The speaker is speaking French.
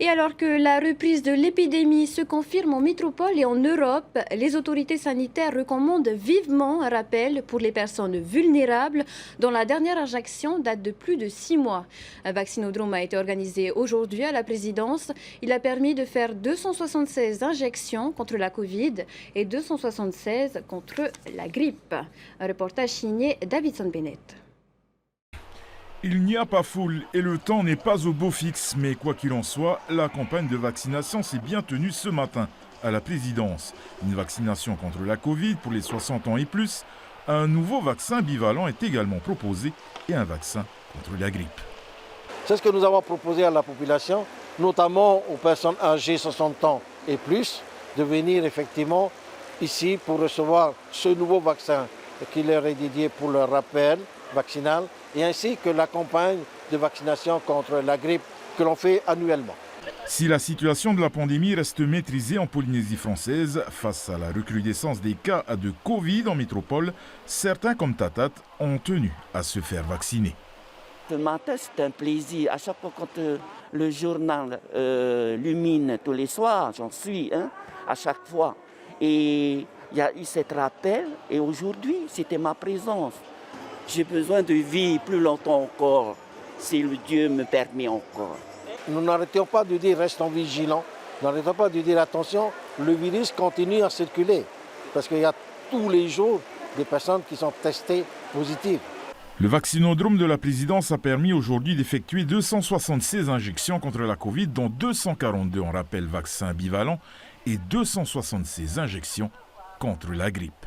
Et alors que la reprise de l'épidémie se confirme en métropole et en Europe, les autorités sanitaires recommandent vivement un rappel pour les personnes vulnérables dont la dernière injection date de plus de 6 mois. Un vaccinodrome a été organisé aujourd'hui à la présidence. Il a permis de faire 276 injections contre la Covid et 276 contre la grippe. Un reportage signé Davidson Bennett. Il n'y a pas foule et le temps n'est pas au beau fixe, mais quoi qu'il en soit, la campagne de vaccination s'est bien tenue ce matin à la présidence. Une vaccination contre la Covid pour les 60 ans et plus, un nouveau vaccin bivalent est également proposé et un vaccin contre la grippe. C'est ce que nous avons proposé à la population, notamment aux personnes âgées 60 ans et plus, de venir effectivement ici pour recevoir ce nouveau vaccin qui leur est dédié pour le rappel vaccinal et ainsi que la campagne de vaccination contre la grippe que l'on fait annuellement. Si la situation de la pandémie reste maîtrisée en Polynésie française, face à la recrudescence des cas de Covid en métropole, certains comme Tatat ont tenu à se faire vacciner. Ce matin, c'est un plaisir. À chaque fois quand le journal lumine tous les soirs, j'en suis, à chaque fois. Et il y a eu cet rappel et aujourd'hui, c'était ma présence. J'ai besoin de vivre plus longtemps encore, si le Dieu me permet encore. Nous n'arrêtons pas de dire restons vigilants, nous n'arrêtons pas de dire attention, le virus continue à circuler parce qu'il y a tous les jours des personnes qui sont testées positives. Le vaccinodrome de la présidence a permis aujourd'hui d'effectuer 276 injections contre la Covid, dont 242 en rappel vaccin bivalent et 276 injections contre la grippe.